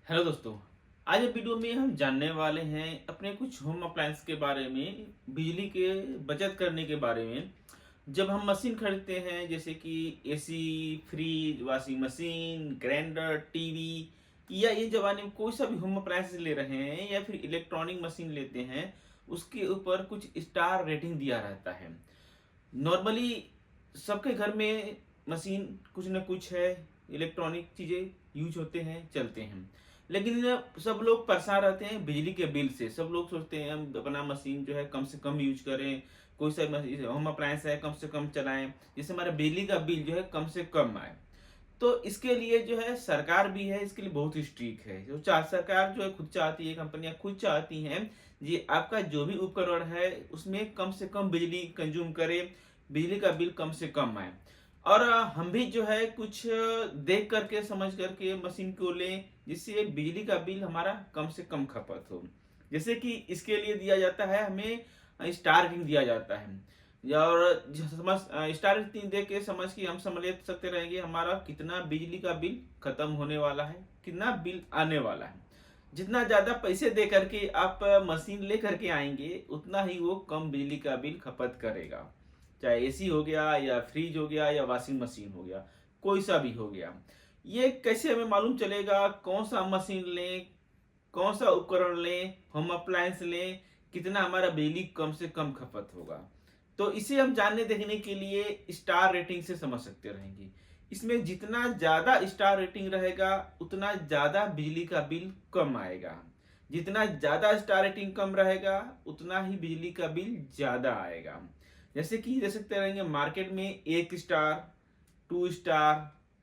Hello दोस्तों। आज इस वीडियो में हम जानने वाले हैं अपने कुछ होम अप्लायंस के बारे में, बिजली के बचत करने के बारे में। जब हम मशीन खरीदते हैं जैसे कि AC, fridge, washing machine, grinder, TV या ये जमाने में कोई सा भी होम अप्लायंस ले रहे हैं या फिर इलेक्ट्रॉनिक मशीन लेते हैं, उसके ऊपर कुछ स्टार रेटिंग दिया रहता है। नॉर्मली सबके घर में मशीन कुछ न कुछ है, इलेक्ट्रॉनिक चीज़ें यूज होते हैं, चलते हैं। लेकिन सब लोग परेशान रहते हैं बिजली के बिल से। सब लोग सोचते हैं हम अपना मशीन जो है कम से कम यूज करें, कोई सा होम अप्लायंस है कम से कम चलाएं, जिससे हमारा बिजली का बिल जो है कम से कम आए। तो इसके लिए जो है सरकार भी है, इसके लिए बहुत स्ट्रिक्ट है। जो सरकार जो है खुद चाहती है, कंपनियां खुद चाहती हैं जी आपका जो भी उपकरण है उसमें कम से कम बिजली कंज्यूम करे, बिजली का बिल कम से कम आए। और हम भी जो है कुछ देख करके समझ करके मशीन को लें जिससे बिजली का बिल हमारा कम से कम खपत हो। जैसे कि इसके लिए दिया जाता है, हमें स्टार रेटिंग दिया जाता है। और समझ स्टार रेटिंग दे के समझ के हम समझ ले सकते रहेंगे हमारा कितना बिजली का बिल खत्म होने वाला है, कितना बिल आने वाला है। जितना ज्यादा पैसे दे करके आप मशीन ले करके आएंगे उतना ही वो कम बिजली का बिल खपत करेगा। चाहे एसी हो गया या फ्रिज हो गया या वॉशिंग मशीन हो गया, कोई सा भी हो गया। ये कैसे हमें मालूम चलेगा कौन सा मशीन लें, कौन सा उपकरण लें, होम अप्लायंस लें, कितना हमारा बिजली कम से कम खपत होगा। तो इसे हम जानने देखने के लिए स्टार रेटिंग से समझ सकते रहेंगे। इसमें जितना ज्यादा स्टार रेटिंग रहेगा उतना ज्यादा बिजली का बिल कम आएगा। जितना ज्यादा स्टार रेटिंग कम रहेगा उतना ही बिजली का बिल ज्यादा आएगा। जैसे कि देख सकते रहेंगे मार्केट में 1 star, 2 star,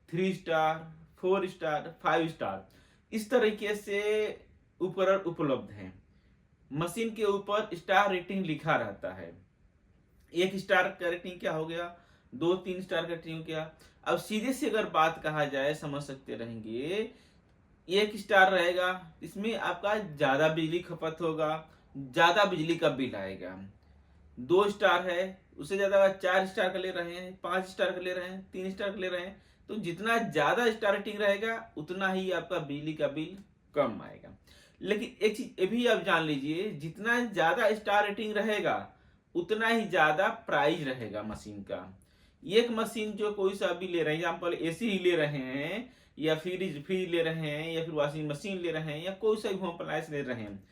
3 star, 4 star, 5 star, इस तरीके से उपकरण उपलब्ध हैं। मशीन के ऊपर स्टार रेटिंग लिखा रहता है। 1 स्टार का रेटिंग क्या हो गया, 2 3 स्टार का रेटिंग क्या। अब सीधे से अगर बात कहा जाए समझ सकते रहेंगे, 1 स्टार रहेगा इसमें आपका ज्यादा बिजली खपत होगा, ज्यादा बिजली का बिल आएगा। 2 स्टार है उससे ज्यादा 4 स्टार का ले रहे हैं, 5 स्टार का ले रहे हैं, 3 स्टार का ले रहे हैं, तो जितना ज्यादा स्टार रेटिंग रहेगा उतना ही आपका बिजली का बिल कम आएगा। लेकिन एक चीज ये भी आप जान लीजिए, जितना ज्यादा स्टार रेटिंग रहेगा उतना ही ज्यादा प्राइस रहेगा मशीन का। एक मशीन जो कोई सा भी ले रहे हैं, एग्जाम्पल एसी ही ले रहे हैं या फ्रिज ले रहे हैं या फिर वॉशिंग मशीन ले रहे हैं या कोई सा भी होम अप्लायंस ले रहे हैं,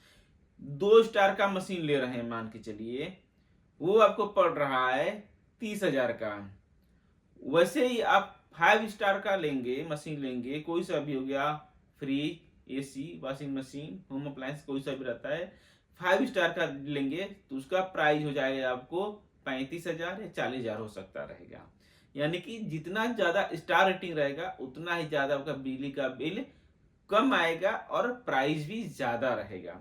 2 स्टार का मशीन ले रहे हैं मान के चलिए, वो आपको पड़ रहा है 30,000 का। वैसे ही आप 5 स्टार का लेंगे, मशीन लेंगे कोई सा भी हो गया, fridge, AC, washing machine, home appliance कोई सा भी रहता है, 5 स्टार का लेंगे तो उसका प्राइस हो जाएगा आपको 35,000 या 40,000 हो सकता रहेगा। यानी कि जितना ज्यादा स्टार रेटिंग रहेगा उतना ही ज्यादा आपका बिजली का बिल कम आएगा और प्राइस भी ज्यादा रहेगा।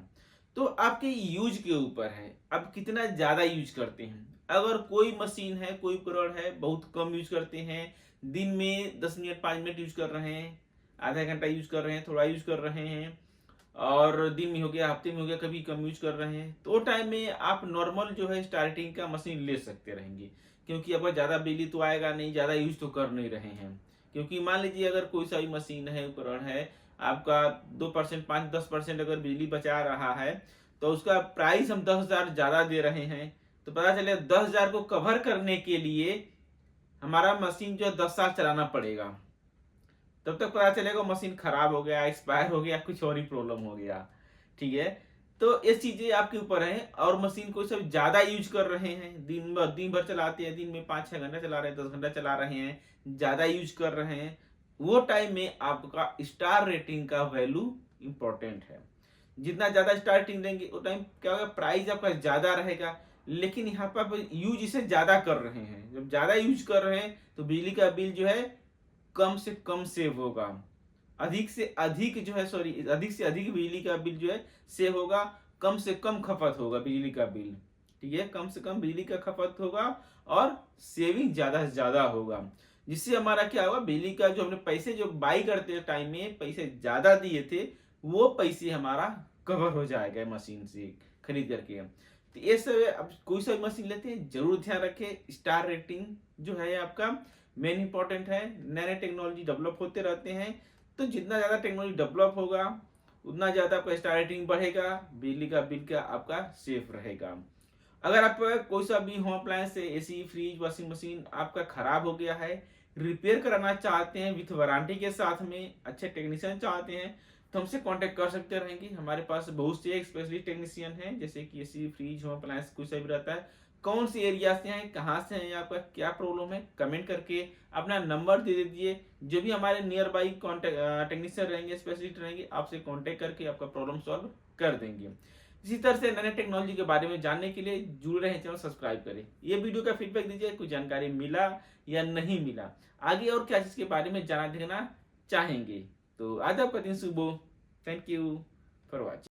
तो आपके यूज के ऊपर है, आप कितना ज्यादा यूज करते हैं। अगर कोई मशीन है, कोई उपकरण है बहुत कम यूज करते हैं, दिन में 10 मिनट 5 मिनट यूज कर रहे हैं, आधा घंटा यूज कर रहे हैं, थोड़ा यूज कर रहे हैं, और दिन में हो गया, हफ्ते में हो गया, कभी कम यूज कर रहे हैं, तो टाइम में आप नॉर्मल जो है स्टार्टिंग का मशीन ले सकते रहेंगे। क्योंकि अब ज्यादा बिजली तो आएगा नहीं, ज्यादा यूज तो कर नहीं रहे हैं। क्योंकि मान लीजिए अगर कोई सा भी मशीन है, उपकरण है, आपका 2% 5-10% अगर बिजली बचा रहा है तो उसका प्राइस हम 10,000 ज्यादा दे रहे हैं, तो पता चले 10,000 को कवर करने के लिए हमारा मशीन जो 10 साल चलाना पड़ेगा। तब तक पता चलेगा मशीन खराब हो गया, एक्सपायर हो गया, कुछ और ही प्रॉब्लम हो गया। ठीक है, तो ये चीजें आपके ऊपर है। और मशीन को सब ज्यादा यूज कर रहे हैं, दिन भर चलाते हैं, दिन में 5-6 घंटा चला रहे हैं, 10 घंटा चला रहे हैं, ज्यादा यूज कर रहे हैं, वो टाइम में आपका स्टार रेटिंग का वैल्यू इंपॉर्टेंट है। जितना ज्यादा स्टार रेटिंग देंगे वो टाइम क्या होगा, प्राइस आपका ज्यादा रहेगा। लेकिन यहाँ पर आप यूज इसे ज्यादा कर रहे हैं, जब ज्यादा यूज कर रहे हैं तो बिजली का बिल जो है कम से कम सेव होगा। अधिक से अधिक जो है, सॉरी, अधिक से अधिक बिजली का बिल जो है सेव होगा, कम से कम खपत होगा बिजली का बिल। ठीक है, कम से कम बिजली का खपत होगा और सेविंग ज्यादा से ज्यादा होगा। जिससे हमारा क्या होगा, बिजली का जो हमने पैसे जो बाई करते टाइम में पैसे ज्यादा दिए थे वो पैसे हमारा कवर हो जाएगा मशीन से खरीद करके। तो ये सब अब कोई सा भी मशीन लेते हैं जरूर ध्यान रखें, स्टार रेटिंग जो है आपका मेन इंपॉर्टेंट है। नए नए टेक्नोलॉजी डेवलप होते रहते हैं, तो जितना ज़्यादा टेक्नोलॉजी डेवलप होगा उतना ज़्यादा आपका स्टार रेटिंग बढ़ेगा, बिजली का बिल का आपका सेफ रहेगा। अगर आप कोई सा भी होम अप्लायंस है, एसी, फ्रिज, वॉशिंग मशीन आपका खराब हो गया है, रिपेयर कराना चाहते हैं विथ वारंटी के साथ में, अच्छे टेक्नीशियन चाहते हैं, तो हमसे कांटेक्ट कर सकते रहेंगे। हमारे पास बहुत से स्पेशलिस्ट टेक्नीशियन हैं, जैसे कि एसी, फ्रिज, होम अप्लायंस कुछ भी रहता है। कौन सी एरिया से हैं, कहाँ से हैं, आपका क्या प्रॉब्लम है, कमेंट करके अपना नंबर दे दीजिए। जो भी हमारे नियर बाई कॉन्टेक्ट टेक्नीशियन रहेंगे, स्पेशलिस्ट रहेंगे, आपसे कॉन्टेक्ट करके आपका प्रॉब्लम सॉल्व कर देंगे। इसी तरह से नए टेक्नोलॉजी के बारे में जानने के लिए जुड़े रहें, चैनल सब्सक्राइब करें। ये वीडियो का फीडबैक दीजिए, कुछ जानकारी मिला या नहीं मिला, आगे और क्या चीज़ के बारे में जाना देखना चाहेंगे। तो आज आपका दिन शुभ हो। Thank you for watching.